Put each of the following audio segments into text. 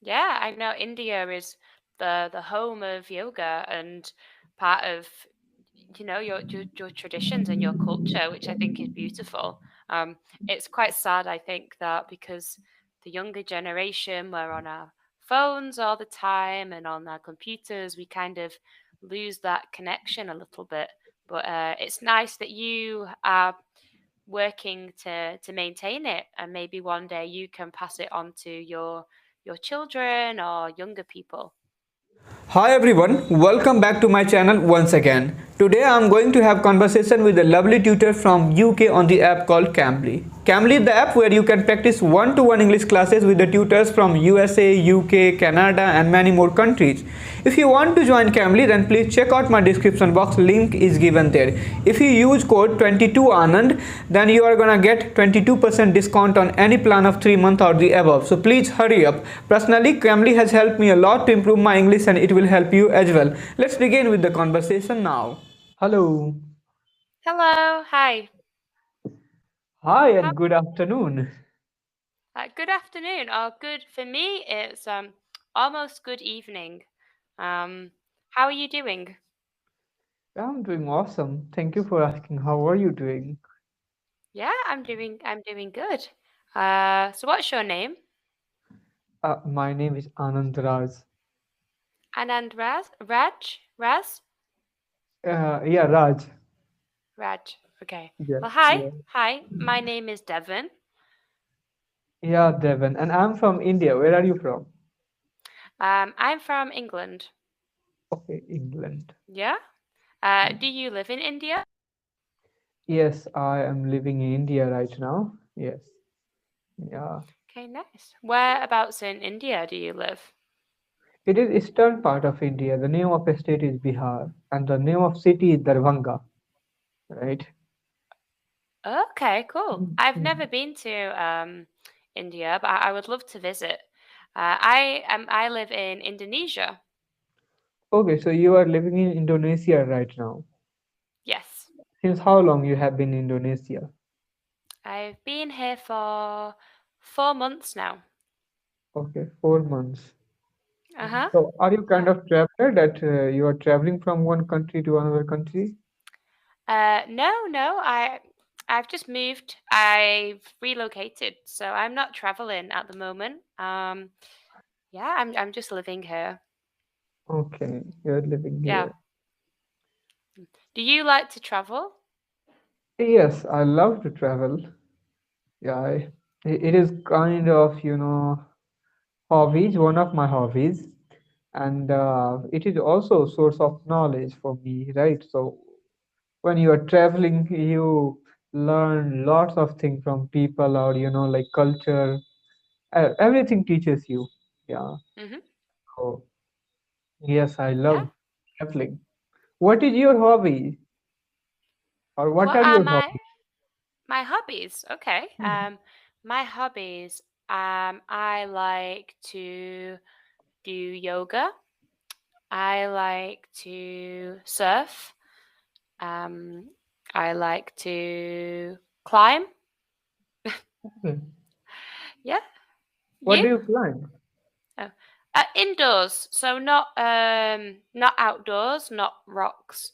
Yeah, I know India is the home of yoga and part of your traditions and your culture, which I think is beautiful. Um, it's quite sad, I think, that because the younger generation we're on our phones all the time and on our computers, we kind of lose that connection a little bit. But it's nice that you are working to maintain it, and maybe one day you can pass it on to your children or younger people. Hi everyone, welcome back to my channel once again. Today I am going to have conversation with a lovely tutor from UK on the app called Cambly. Cambly is the app where you can practice one-to-one English classes with the tutors from USA, UK, Canada and many more countries. If you want to join Cambly, then please check out my description box, link is given there. If you use code 22ANAND, then you are gonna get 22% discount on any plan of 3 months or the above. So please hurry up. Personally, Cambly has helped me a lot to improve my English and it will help you as well. Let's begin with the conversation now. Hello. Hello, hi. Hi How, and good afternoon. good afternoon, or good for me. It's almost good evening. How are you doing? I'm doing awesome. Thank you for asking. How are you doing? Yeah, I'm doing good. So what's your name? My name is Anand Raj. Anand Raz? Yeah, Raj. Raj. Okay. Yes, Well, hi. yeah. Hi. My name is Devon. Yeah, Devon. And I'm from India. Where are you from? I'm from England. Okay, England. Yeah. Do you live in India? Yes, I am living in India right now. Yes. Yeah. Okay, nice. Whereabouts in India do you live? It is eastern part of India. The name of a state is Bihar, and the name of city is Darbhanga. Right? Okay, cool. I've Mhm. never been to India, but I would love to visit. I live in Indonesia. Okay, so you are living in Indonesia right now. Yes. Since how long you have been in Indonesia? I've been here for 4 months now. Okay, 4 months. Uh-huh. So are you kind Yeah. of traveler that you are traveling from one country to another country? No, I've just moved. I've relocated, so I'm not traveling at the moment. Yeah, I'm just living here. Okay, you're living Yeah. here. Do you like to travel? Yes, I love to travel. Yeah, it is kind of, hobbies, one of my hobbies, and it is also a source of knowledge for me, right? So when you are traveling, you learn lots of things from people or, like culture. Everything teaches you. Yeah. Mm-hmm. So yes, I Yeah. love traveling. What is your hobby, or what What are are your my hobbies? my hobbies? Okay. Mhm. My hobbies. I like to do yoga. I like to surf. Um, I like to climb. Okay. Yeah. What You? do you climb? Oh. Indoors, so not outdoors, not rocks.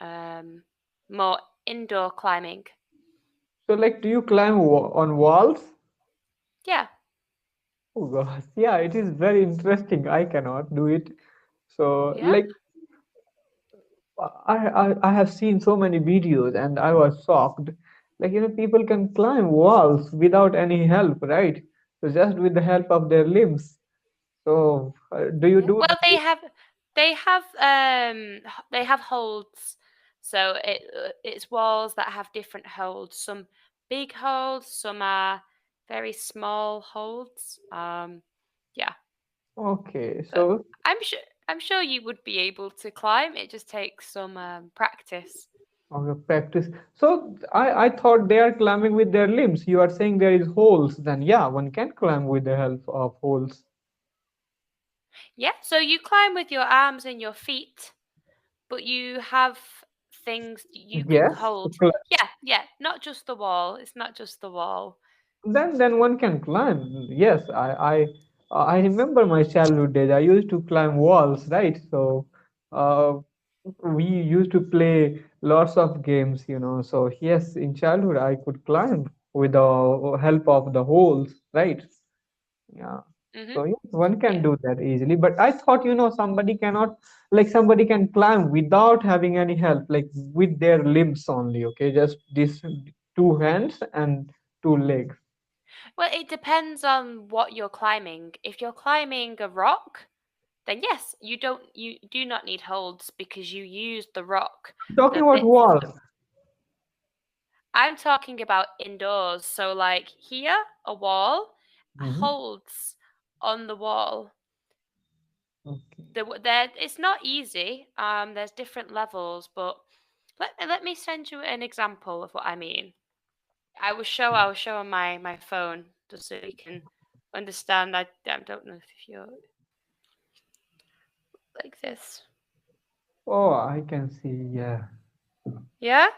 Um, more indoor climbing. So, like, do you climb on walls? Yeah. Oh gosh, yeah, it is very interesting. I cannot do it. So, Yeah. like, I have seen so many videos and I was shocked. Like, people can climb walls without any help, right? So just with the help of their limbs. So, do you Yeah. do Well, that? they have holds. So it's walls that have different holds. Some big holds, some are very small holds. Yeah. Okay, But so I'm sure I'm sure you would be able to climb. It just takes some practice. okay, practice. So I thought they are climbing with their limbs. You are saying there is holes. Then yeah, one can climb with the help of holes. Yeah. So you climb with your arms and your feet, but you have things you can Yes. hold. Yeah, yeah, not just the wall. It's not just the wall. Then one can climb. Yes, I I remember my childhood days. I used to climb walls, right? So uh, we used to play lots of games, you know. So yes, in childhood I could climb with the help of the holes, right? Yeah. Hmm. So yes, one can Yeah. do that easily. But I thought, somebody cannot, like somebody can climb without having any help, like with their limbs only. Okay, just these two hands and two legs. Well, it depends on what you're climbing. If you're climbing a rock, then yes, you do not need holds because you use the rock, Talking the about bits of walls. the. I'm talking about indoors. So like here, a wall Mhm. holds on the wall. Okay. There, it's not easy. There's different levels, but let me send you an example of what I mean. I will show on my phone just so you can understand. I don't know if you're like this. Oh, I can see. Yeah. Yeah.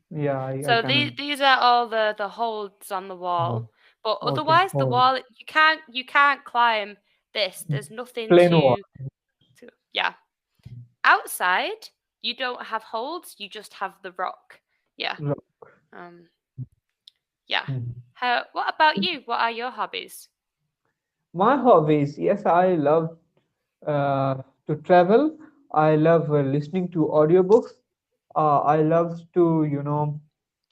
Yeah, I So can. these are all the holds on the Oh, wall. But okay. otherwise, the Oh, wall you can't climb this. There's nothing plain wall. to yeah. Outside, you don't have holds. You just have the rock. Yeah. Ro- Um. Yeah. Mhm. How? What about you? What are your hobbies? My hobbies. Yes, I love to travel. I love listening to audiobooks. I love to,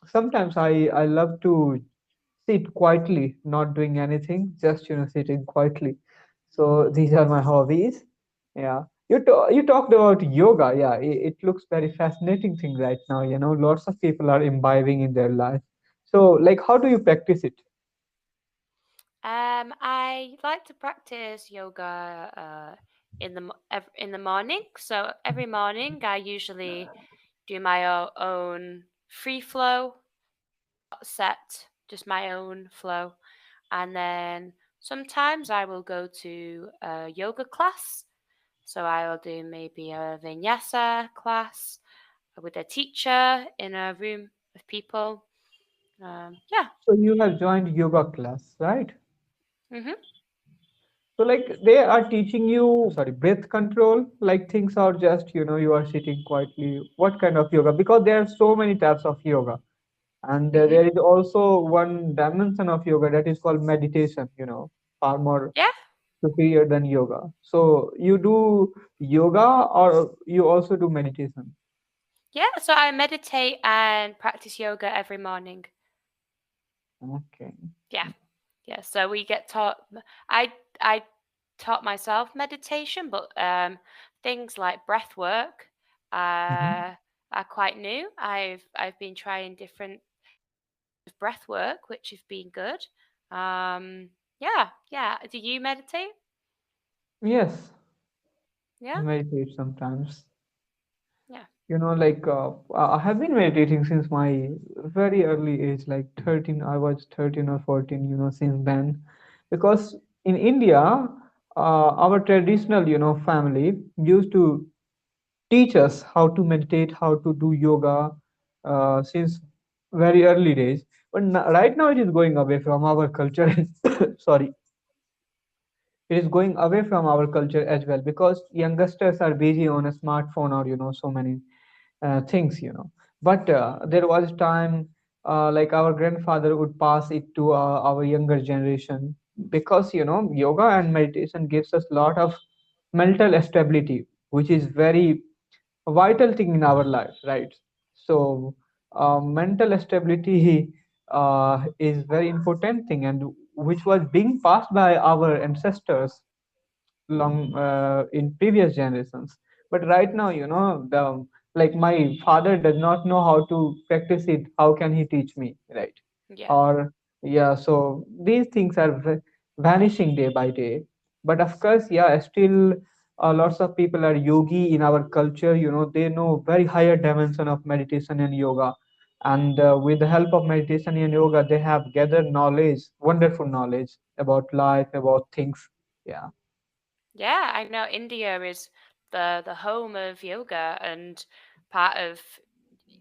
sometimes I love to sit quietly, not doing anything, just sitting quietly. So these are my hobbies. Yeah. You talked about yoga. Yeah, it looks very fascinating thing right now. Lots of people are imbibing in their life. So, like, how do you practice it? I like to practice yoga in the morning. So every morning, I usually do my own free flow, not set, just my own flow, and then sometimes I will go to a yoga class. So I will do maybe a vinyasa class with a teacher in a room of people. Yeah. So you have joined yoga class, right? Hmm. So like they are teaching you, sorry, breath control, like things are just, you are sitting quietly. What kind of yoga? Because there are so many types of yoga. And Hmm. there is also one dimension of yoga that is called meditation, far more Yeah. superior than yoga. So you do yoga or you also do meditation? Yeah, so I meditate and practice yoga every morning. Okay. Yeah. Yeah, so we get taught I taught myself meditation, but things like breath work Mhm. are quite new. I've been trying different breath work, which have been good. Yeah, yeah. Do you meditate? Yes, I Yeah? meditate sometimes. Yeah. Like I have been meditating since my very early age, like 13. I was 13 or 14, since then. Because in India, our traditional family used to teach us how to meditate, how to do yoga, since very early days. But right now it is going away from our culture. Sorry, it is going away from our culture as well, because youngsters are busy on a smartphone or so many things. But there was time, like our grandfather would pass it to our younger generation, because yoga and meditation gives us a lot of mental stability, which is very vital thing in our life, right? So mental stability is very important thing, and which was being passed by our ancestors long in previous generations. But right now, the like my father does not know how to practice it. How can he teach me, right? Yeah. Or yeah, so these things are vanishing day by day. But of course, yeah, still lots of people are yogi in our culture. They know very higher dimension of meditation and yoga, and with the help of meditation and yoga, they have gathered knowledge, wonderful knowledge about life, about things. Yeah. Yeah, I know India is the home of yoga and part of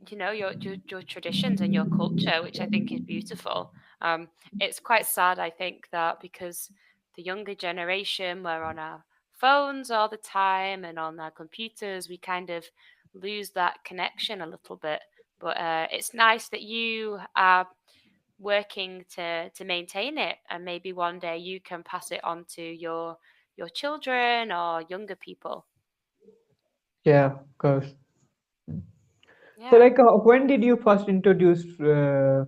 your traditions and your culture, which I think is beautiful. It's quite sad, I think, that because the younger generation, we're on our phones all the time and on our computers. We kind of lose that connection a little bit. But it's nice that you are working to maintain it, and maybe one day you can pass it on to your children or younger people. Yeah, of course. So, Yeah. like, when did you first introduce to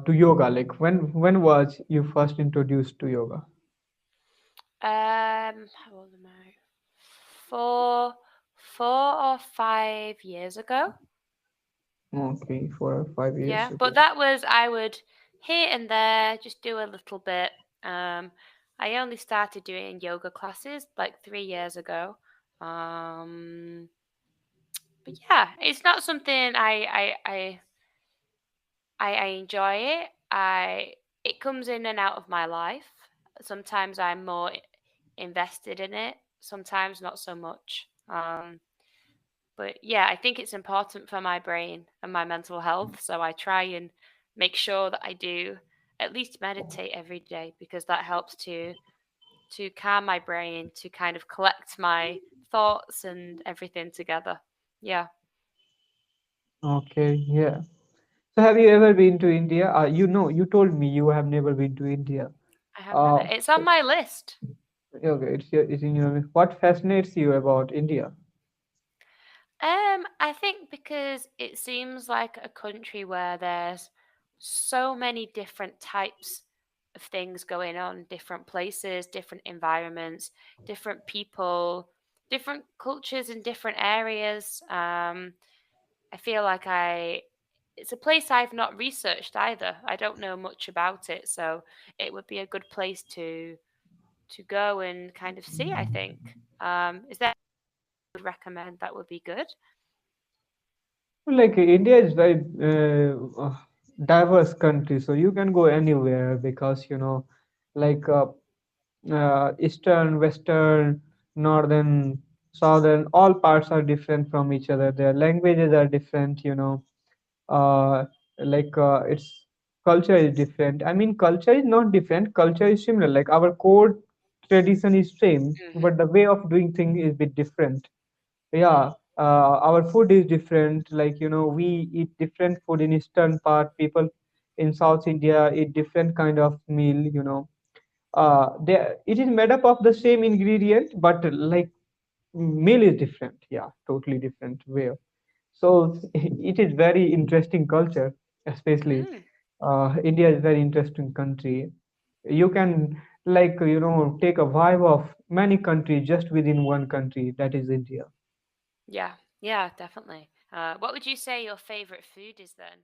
yoga? Like, when was you first introduced to yoga? How old am I? Four, 4 or 5 years ago. Okay, 4 or 5 years Yeah, but ago. that was I would here and there just do a little bit. Um, I only started doing yoga classes like 3 years ago. Um, but yeah, it's not something I enjoy it. It comes in and out of my life. Sometimes I'm more invested in it. Sometimes not so much. But yeah, I think it's important for my brain and my mental health. So I try and make sure that I do at least meditate every day because that helps to calm my brain, to kind of collect my thoughts and everything together. Yeah, Okay, yeah. So, have you ever been to India? You told me you have never been to India. I have never. Uh, It's on my list. okay, it's in your. What fascinates you about India? I think because it seems like a country where there's so many different types of things going on, different places, different environments, different people, different cultures in different areas. I feel like it's a place I've not researched either. I don't know much about it, so it would be a good place to go and kind of see, I think. Is there you would recommend that would be good? Like India is very diverse country, so you can go anywhere because like eastern, western, northern, southern, all parts are different from each other. Their languages are different. Uh, its culture is different. I mean, culture is not different. Culture is similar. Like our core tradition is same, Mhm. but the way of doing things is bit different. Yeah, our food is different. Like we eat different food in eastern part. People in South India eat different kind of meal. It is made up of the same ingredient, but like meal is different. Yeah, totally different way. So it is very interesting culture, especially Mm. India is very interesting country. You can like take a vibe of many countries just within one country. That is India. Yeah, yeah, definitely. What would you say your favorite food is then?